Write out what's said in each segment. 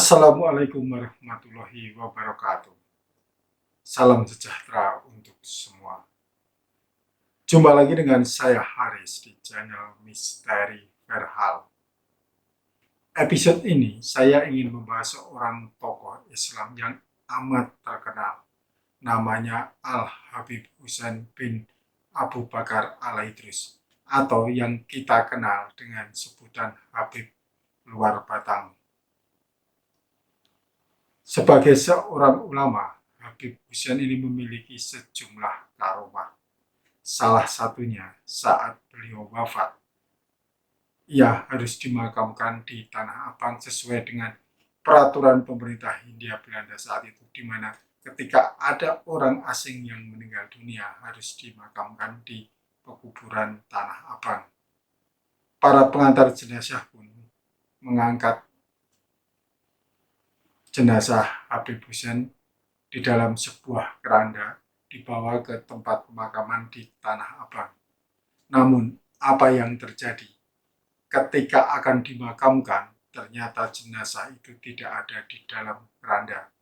Assalamualaikum warahmatullahi wabarakatuh. Salam sejahtera untuk semua. Jumpa lagi dengan saya Haris di channel Misteri Verhal. Episode ini saya ingin membahas seorang tokoh Islam yang amat terkenal. Namanya Al-Habib Husain bin Abu Bakar Al-Idrus, atau yang kita kenal dengan sebutan Habib Luar Batang. Sebagai seorang ulama, Habib Husain ini memiliki sejumlah karomah. Salah satunya saat beliau wafat, ia harus dimakamkan di Tanah Abang sesuai dengan peraturan pemerintah Hindia Belanda saat itu, di mana ketika ada orang asing yang meninggal dunia harus dimakamkan di pekuburan Tanah Abang. Para pengantar jenazah pun mengangkat jenazah Habib Husain di dalam sebuah keranda dibawa ke tempat pemakaman di Tanah Abang. Namun, apa yang terjadi? Ketika akan dimakamkan, ternyata jenazah itu tidak ada di dalam keranda.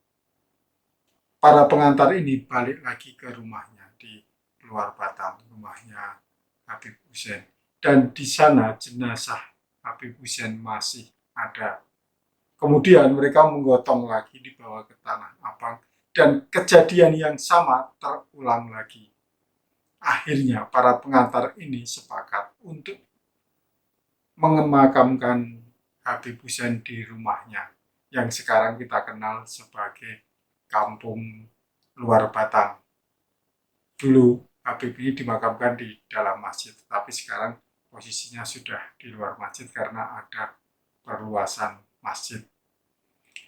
Para pengantar ini balik lagi ke rumahnya di Luar Batang, rumahnya Habib Husain. Dan di sana jenazah Habib Husain masih ada. Kemudian mereka menggotong lagi dibawa ke Tanah Abang dan kejadian yang sama terulang lagi. Akhirnya para pengantar ini sepakat untuk memakamkan Habib Husain di rumahnya yang sekarang kita kenal sebagai Kampung Luar Batang. Dulu Habib ini dimakamkan di dalam masjid, tapi sekarang posisinya sudah di luar masjid karena ada perluasan masjid.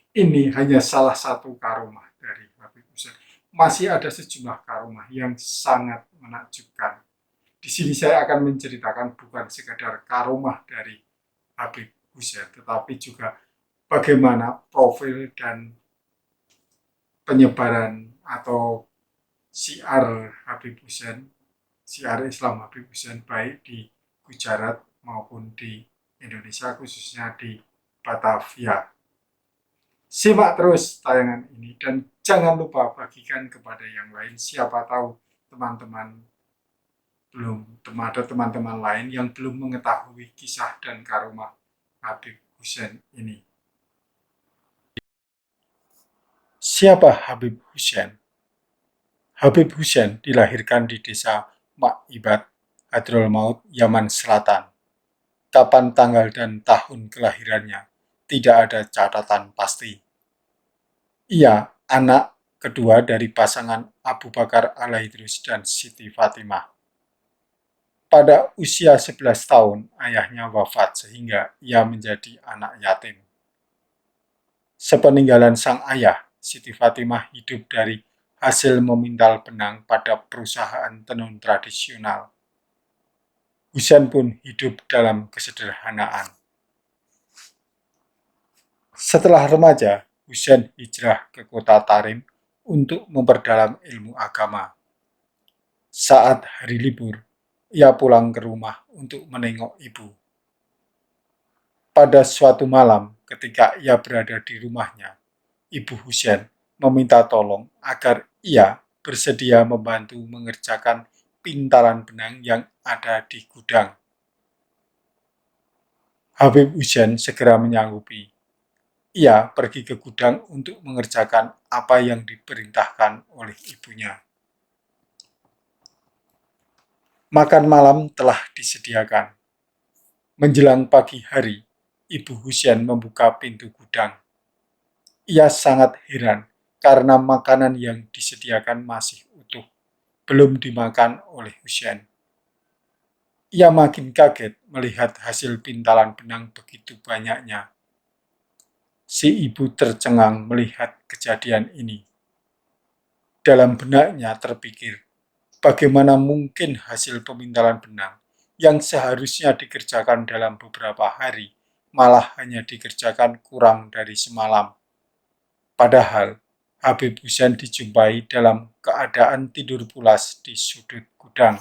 Ini hanya salah satu karomah dari Habib Husain. Masih ada sejumlah karomah yang sangat menakjubkan. Di sini saya akan menceritakan bukan sekadar karomah dari Habib Husain, tetapi juga bagaimana profil dan penyebaran atau syiar Habib Husain, syiar Islam Habib Husain baik di Gujarat maupun di Indonesia, khususnya di Batavia. Simak terus tayangan ini dan jangan lupa bagikan kepada yang lain. Siapa tahu teman-teman ada teman-teman lain yang belum mengetahui kisah dan karomah Habib Husain ini. Siapa Habib Husain? Habib Husain dilahirkan di desa Ma'ibat, Hadramaut, Yaman Selatan. Kapan tanggal dan tahun kelahirannya tidak ada catatan pasti. Ia anak kedua dari pasangan Abu Bakar Al-Idrus dan Siti Fatimah. Pada usia 11 tahun, ayahnya wafat sehingga ia menjadi anak yatim. Sepeninggalan sang ayah, Siti Fatimah hidup dari hasil memintal benang pada perusahaan tenun tradisional. Husain pun hidup dalam kesederhanaan. Setelah remaja, Husain hijrah ke kota Tarim untuk memperdalam ilmu agama. Saat hari libur, ia pulang ke rumah untuk menengok ibu. Pada suatu malam, ketika ia berada di rumahnya, Ibu Husain meminta tolong agar ia bersedia membantu mengerjakan pintalan benang yang ada di gudang. Habib Husain segera menyanggupi. Ia pergi ke gudang untuk mengerjakan apa yang diperintahkan oleh ibunya. Makan malam telah disediakan. Menjelang pagi hari, Ibu Husain membuka pintu gudang. Ia sangat heran karena makanan yang disediakan masih utuh, belum dimakan oleh Husain. Ia makin kaget melihat hasil pintalan benang begitu banyaknya. Si ibu tercengang melihat kejadian ini. Dalam benaknya terpikir, bagaimana mungkin hasil pemintalan benang yang seharusnya dikerjakan dalam beberapa hari, malah hanya dikerjakan kurang dari semalam. Padahal, Habib Husain dijumpai dalam keadaan tidur pulas di sudut gudang.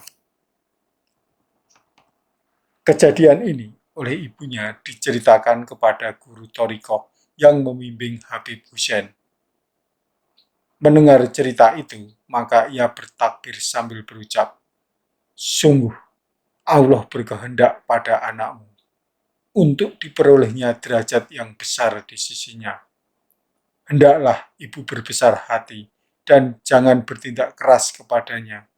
Kejadian ini oleh ibunya diceritakan kepada guru Thariqah yang membimbing Habib Hussein. Mendengar cerita itu, maka ia bertakbir sambil berucap, "Sungguh, Allah berkehendak pada anakmu untuk diperolehnya derajat yang besar di sisinya. Hendaklah ibu berbesar hati dan jangan bertindak keras kepadanya.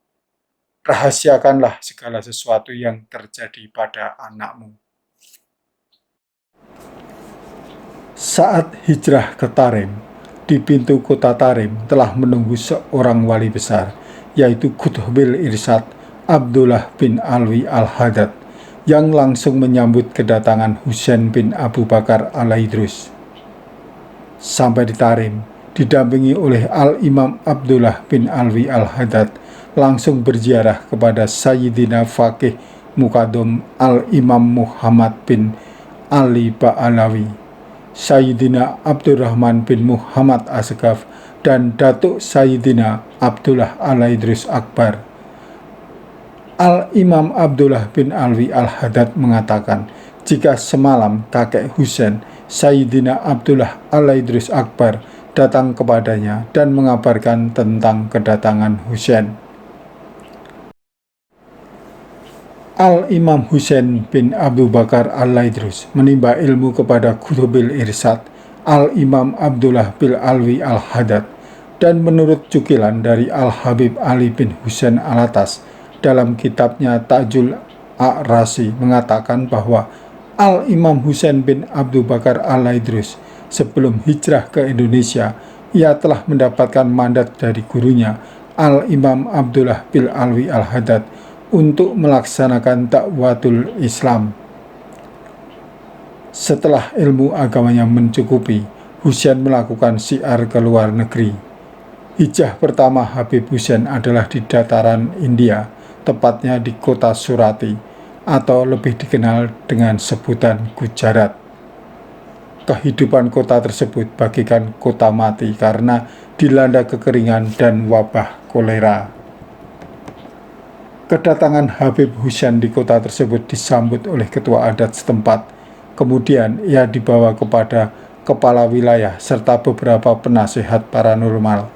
Rahasiakanlah segala sesuatu yang terjadi pada anakmu." Saat hijrah ke Tarim, di pintu kota Tarim telah menunggu seorang wali besar, yaitu Qutbil Irsyad Abdullah bin Alwi Al-Haddad, yang langsung menyambut kedatangan Husain bin Abu Bakar Al-Idrus. Sampai di Tarim, didampingi oleh Al-Imam Abdullah bin Alwi Al-Haddad, langsung berziarah kepada Sayyidina Faqih Muqaddam Al-Imam Muhammad bin Ali Ba'alawi, Sayyidina Abdurrahman bin Muhammad Asghaf, dan Datuk Sayyidina Abdullah Al-Idrus Akbar. Al-Imam Abdullah bin Alwi Al-Haddad mengatakan, jika semalam kakek Husain, Sayyidina Abdullah Al-Idrus Akbar, datang kepadanya dan mengabarkan tentang kedatangan Husain. Al-Imam Husain bin Abu Bakar Al-Idrus menimba ilmu kepada Qutbil Irsyad Al-Imam Abdullah bin Alwi Al-Haddad, dan menurut cukilan dari Al-Habib Ali bin Husain Alatas dalam kitabnya Ta'jul A'rasi mengatakan bahwa Al-Imam Husain bin Abu Bakar Al-Idrus sebelum hijrah ke Indonesia, ia telah mendapatkan mandat dari gurunya Al-Imam Abdullah bin Alwi Al-Haddad untuk melaksanakan dakwatul Islam. Setelah ilmu agamanya mencukupi, Husain melakukan syiar ke luar negeri. Hijrah pertama Habib Hussein adalah di dataran India, tepatnya di kota Surati, atau lebih dikenal dengan sebutan Gujarat. Kehidupan kota tersebut bagikan kota mati karena dilanda kekeringan dan wabah kolera. Kedatangan Habib Hussein di kota tersebut disambut oleh ketua adat setempat. Kemudian ia dibawa kepada kepala wilayah serta beberapa penasihat paranormal.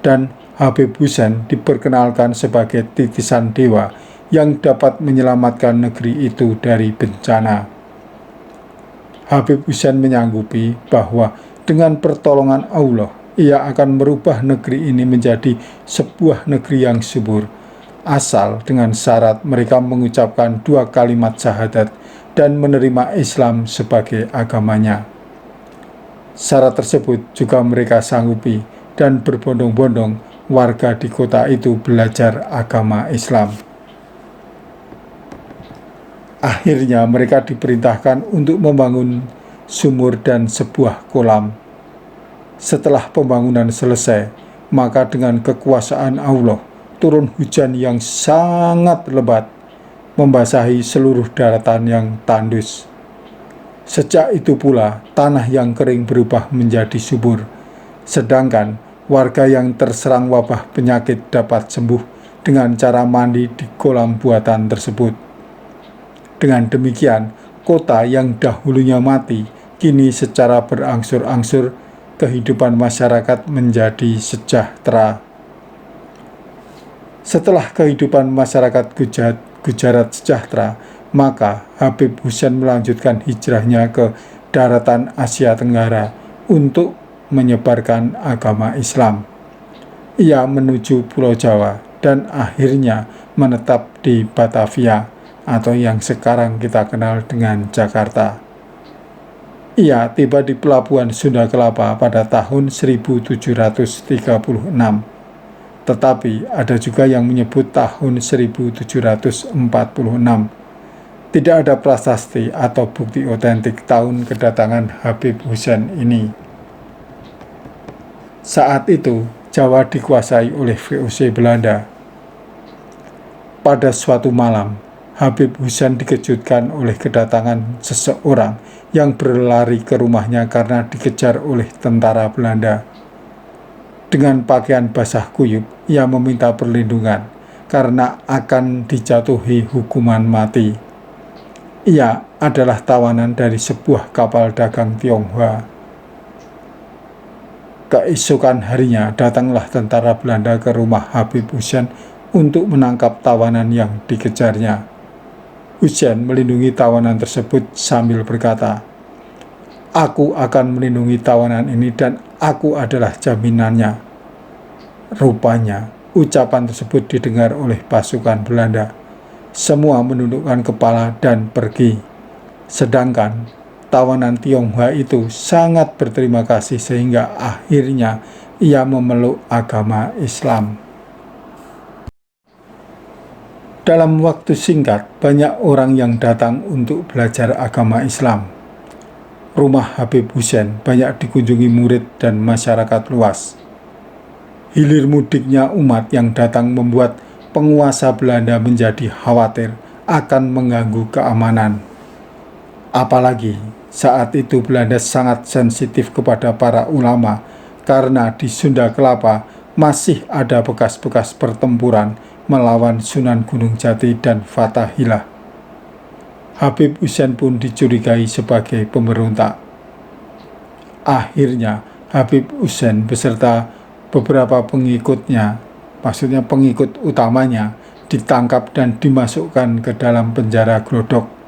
Dan Habib Hussein diperkenalkan sebagai titisan dewa yang dapat menyelamatkan negeri itu dari bencana. Habib Hussein menyanggupi bahwa dengan pertolongan Allah, ia akan merubah negeri ini menjadi sebuah negeri yang subur, asal dengan syarat mereka mengucapkan 2 kalimat syahadat dan menerima Islam sebagai agamanya. Syarat tersebut juga mereka sanggupi, dan berbondong-bondong warga di kota itu belajar agama Islam. Akhirnya mereka diperintahkan untuk membangun sumur dan sebuah kolam. Setelah pembangunan selesai, maka dengan kekuasaan Allah, turun hujan yang sangat lebat, membasahi seluruh daratan yang tandus. Sejak itu pula, tanah yang kering berubah menjadi subur, sedangkan warga yang terserang wabah penyakit dapat sembuh dengan cara mandi di kolam buatan tersebut. Dengan demikian, kota yang dahulunya mati, kini secara berangsur-angsur kehidupan masyarakat menjadi sejahtera. Setelah kehidupan masyarakat Gujarat sejahtera, maka Habib Hussein melanjutkan hijrahnya ke daratan Asia Tenggara untuk menyebarkan agama Islam. Ia menuju Pulau Jawa dan akhirnya menetap di Batavia, atau yang sekarang kita kenal dengan Jakarta. Ia tiba di pelabuhan Sunda Kelapa pada tahun 1736. Tetapi ada juga yang menyebut tahun 1746. Tidak ada prasasti atau bukti otentik tahun kedatangan Habib Hussein ini. Saat itu, Jawa dikuasai oleh VOC Belanda. Pada suatu malam, Habib Hussein dikejutkan oleh kedatangan seseorang yang berlari ke rumahnya karena dikejar oleh tentara Belanda. Dengan pakaian basah kuyup, ia meminta perlindungan karena akan dijatuhi hukuman mati. Ia adalah tawanan dari sebuah kapal dagang Tionghoa. Keesokan harinya datanglah tentara Belanda ke rumah Habib Hussein untuk menangkap tawanan yang dikejarnya. Hussein melindungi tawanan tersebut sambil berkata, "Aku akan melindungi tawanan ini dan aku adalah jaminannya." Rupanya, ucapan tersebut didengar oleh pasukan Belanda. Semua menundukkan kepala dan pergi. Sedangkan tawanan Tionghoa itu sangat berterima kasih sehingga akhirnya ia memeluk agama Islam. Dalam waktu singkat, banyak orang yang datang untuk belajar agama Islam. Rumah Habib Hussein banyak dikunjungi murid dan masyarakat luas. Hilir mudiknya umat yang datang membuat penguasa Belanda menjadi khawatir akan mengganggu keamanan. Apalagi saat itu Belanda sangat sensitif kepada para ulama karena di Sunda Kelapa masih ada bekas-bekas pertempuran melawan Sunan Gunung Jati dan Fathahilah. Habib Hussein pun dicurigai sebagai pemberontak. Akhirnya Habib Hussein beserta beberapa pengikutnya, maksudnya pengikut utamanya, ditangkap dan dimasukkan ke dalam penjara Glodok.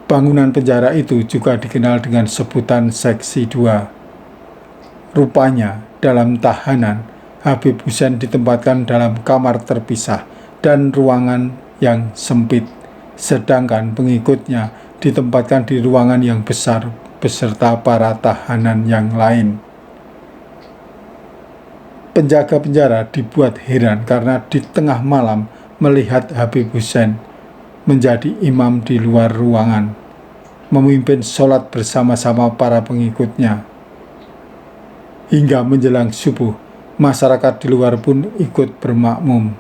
Bangunan penjara itu juga dikenal dengan sebutan Seksi 2. Rupanya, dalam tahanan, Habib Hussein ditempatkan dalam kamar terpisah dan ruangan yang sempit, sedangkan pengikutnya ditempatkan di ruangan yang besar beserta para tahanan yang lain. Penjaga penjara dibuat heran karena di tengah malam melihat Habib Hussein menjadi imam di luar ruangan, memimpin sholat bersama-sama para pengikutnya. Hingga menjelang subuh, masyarakat di luar pun ikut bermakmum.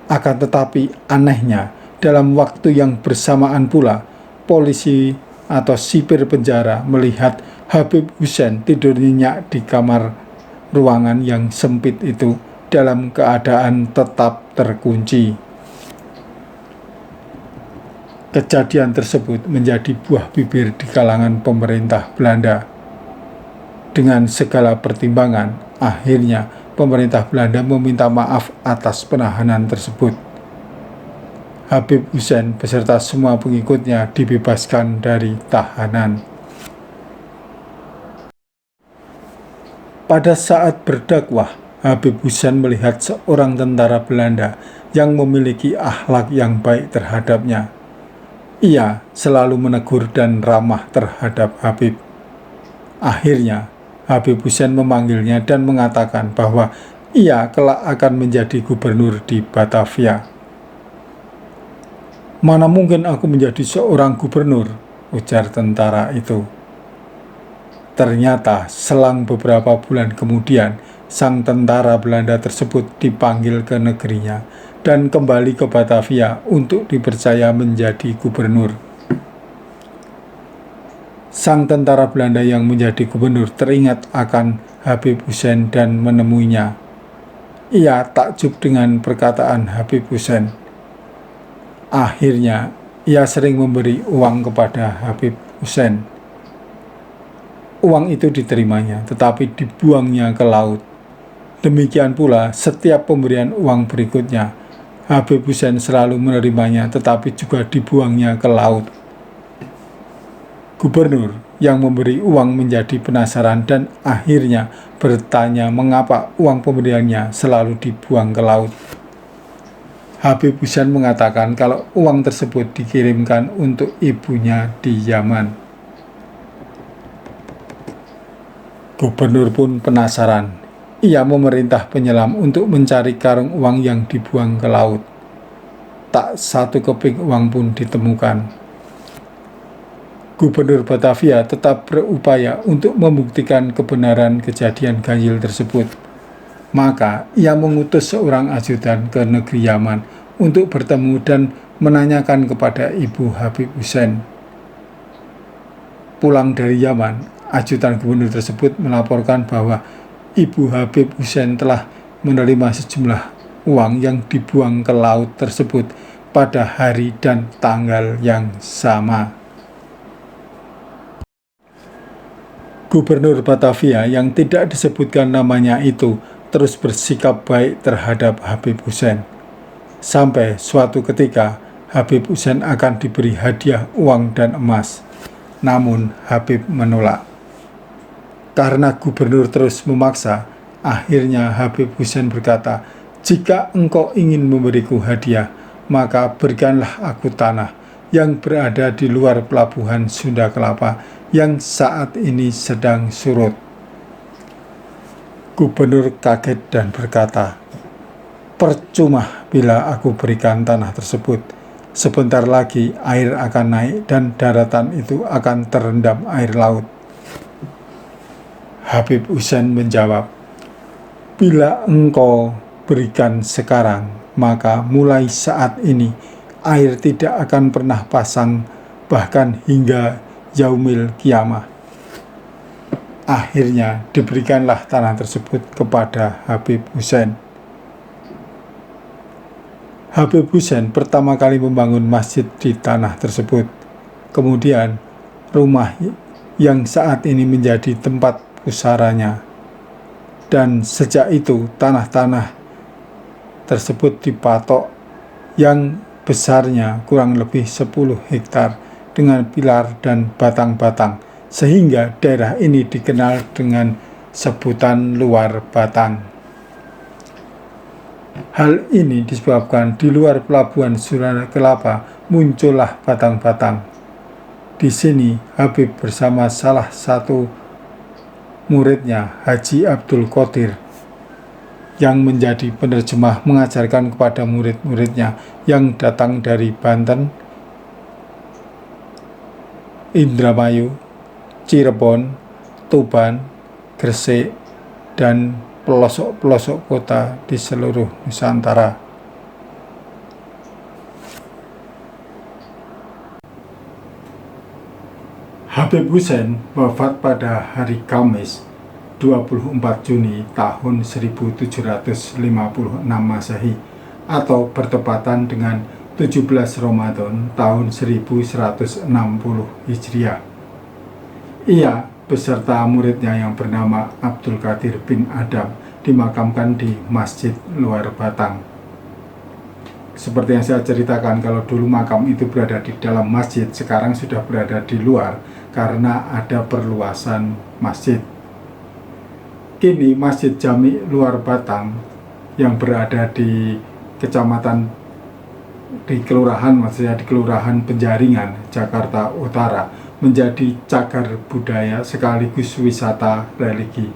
Akan tetapi anehnya, dalam waktu yang bersamaan pula, polisi atau sipir penjara melihat Habib Hussein tidur nyenyak di kamar ruangan yang sempit itu dalam keadaan tetap terkunci. Kejadian tersebut menjadi buah bibir di kalangan pemerintah Belanda. Dengan segala pertimbangan, akhirnya pemerintah Belanda meminta maaf atas penahanan tersebut. Habib Hussein beserta semua pengikutnya dibebaskan dari tahanan. Pada saat berdakwah, Habib Hussein melihat seorang tentara Belanda yang memiliki akhlak yang baik terhadapnya. Ia selalu menegur dan ramah terhadap Habib. Akhirnya, Habib Hussein memanggilnya dan mengatakan bahwa ia kelak akan menjadi gubernur di Batavia. "Mana mungkin aku menjadi seorang gubernur?" ujar tentara itu. Ternyata selang beberapa bulan kemudian, sang tentara Belanda tersebut dipanggil ke negerinya dan kembali ke Batavia untuk dipercaya menjadi gubernur. Sang tentara Belanda yang menjadi gubernur teringat akan Habib Hussein dan menemuinya. Ia takjub dengan perkataan Habib Hussein. Akhirnya, ia sering memberi uang kepada Habib Hussein. Uang itu diterimanya, tetapi dibuangnya ke laut. Demikian pula setiap pemberian uang berikutnya, Habib Hussein selalu menerimanya, tetapi juga dibuangnya ke laut. Gubernur yang memberi uang menjadi penasaran dan akhirnya bertanya mengapa uang pemberiannya selalu dibuang ke laut. Habib Hussein mengatakan kalau uang tersebut dikirimkan untuk ibunya di Yaman. Gubernur pun penasaran. Ia memerintah penyelam untuk mencari karung uang yang dibuang ke laut. Tak satu keping uang pun ditemukan. Gubernur Batavia tetap berupaya untuk membuktikan kebenaran kejadian ganjil tersebut. Maka ia mengutus seorang ajudan ke negeri Yaman untuk bertemu dan menanyakan kepada ibu Habib Hussein. Pulang dari Yaman, ajudan gubernur tersebut melaporkan bahwa ibu Habib Hussein telah menerima sejumlah uang yang dibuang ke laut tersebut pada hari dan tanggal yang sama. Gubernur Batavia yang tidak disebutkan namanya itu terus bersikap baik terhadap Habib Hussein. Sampai suatu ketika Habib Hussein akan diberi hadiah uang dan emas. Namun Habib menolak. Karena gubernur terus memaksa, akhirnya Habib Hussein berkata, "Jika engkau ingin memberiku hadiah, maka berikanlah aku tanah yang berada di luar pelabuhan Sunda Kelapa yang saat ini sedang surut." Gubernur kaget dan berkata, "Percuma bila aku berikan tanah tersebut. Sebentar lagi air akan naik dan daratan itu akan terendam air laut." Habib Hussein menjawab, "Bila engkau berikan sekarang, maka mulai saat ini air tidak akan pernah pasang bahkan hingga yaumil kiamah." Akhirnya diberikanlah tanah tersebut kepada Habib Hussein. Habib Hussein pertama kali membangun masjid di tanah tersebut. Kemudian rumah yang saat ini menjadi tempat pusaranya. Dan sejak itu tanah-tanah tersebut dipatok yang besarnya kurang lebih 10 hektar dengan pilar dan batang-batang, sehingga daerah ini dikenal dengan sebutan Luar Batang. Hal ini disebabkan di luar pelabuhan Sunda Kelapa muncullah batang-batang. Di sini Habib bersama salah satu muridnya, Haji Abdul Qadir, yang menjadi penerjemah mengajarkan kepada murid-muridnya yang datang dari Banten, Indramayu, Cirebon, Tuban, Gresik, dan pelosok-pelosok kota di seluruh Nusantara. Habib Hussein wafat pada hari Kamis 24 Juni tahun 1756 Masehi atau bertepatan dengan 17 Ramadan tahun 1160 Hijriah. Ia beserta muridnya yang bernama Abdul Qadir bin Adam dimakamkan di Masjid Luar Batang. Seperti yang saya ceritakan, kalau dulu makam itu berada di dalam masjid, sekarang sudah berada di luar karena ada perluasan masjid. Kini Masjid Jami Luar Batang yang berada di kecamatan, di kelurahan, maksudnya di Kelurahan Penjaringan, Jakarta Utara, menjadi cagar budaya sekaligus wisata religi.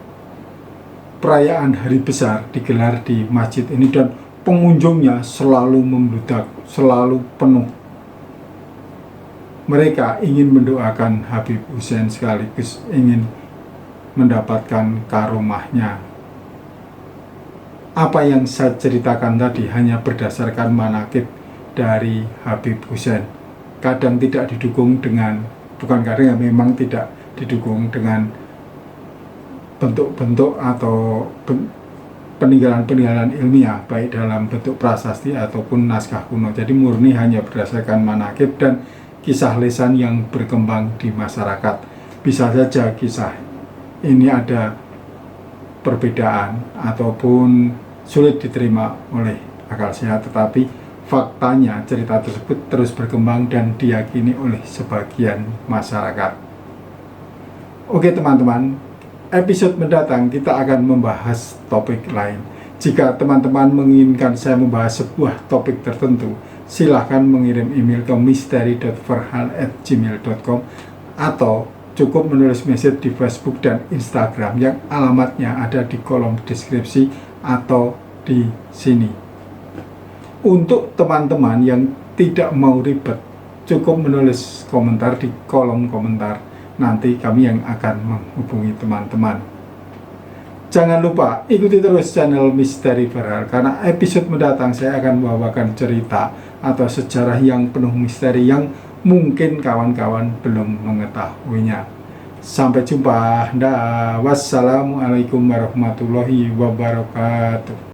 Perayaan hari besar digelar di masjid ini dan pengunjungnya selalu membludak, selalu penuh. Mereka ingin mendoakan Habib Hussein sekaligus ingin mendapatkan karomahnya. Apa yang saya ceritakan tadi hanya berdasarkan manaqib dari Habib Hussein. Kadang tidak didukung dengan, bukan kadang, memang tidak didukung dengan bentuk-bentuk atau peninggalan-peninggalan ilmiah, baik dalam bentuk prasasti ataupun naskah kuno. Jadi murni hanya berdasarkan manaqib dan kisah lisan yang berkembang di masyarakat. Bisa saja kisah ini ada perbedaan ataupun sulit diterima oleh akal sehat, tetapi faktanya cerita tersebut terus berkembang dan diyakini oleh sebagian masyarakat. Oke teman-teman, episode mendatang kita akan membahas topik lain. Jika teman-teman menginginkan saya membahas sebuah topik tertentu, silahkan mengirim email ke misteri.farhan@gmail.com atau cukup menulis message di Facebook dan Instagram yang alamatnya ada di kolom deskripsi atau di sini. Untuk teman-teman yang tidak mau ribet, cukup menulis komentar di kolom komentar. Nanti kami yang akan menghubungi teman-teman. Jangan lupa ikuti terus channel Misteri Farhan, karena episode mendatang saya akan membawakan cerita atau sejarah yang penuh misteri yang mungkin kawan-kawan belum mengetahuinya. Sampai jumpa. Wassalamualaikum warahmatullahi wabarakatuh.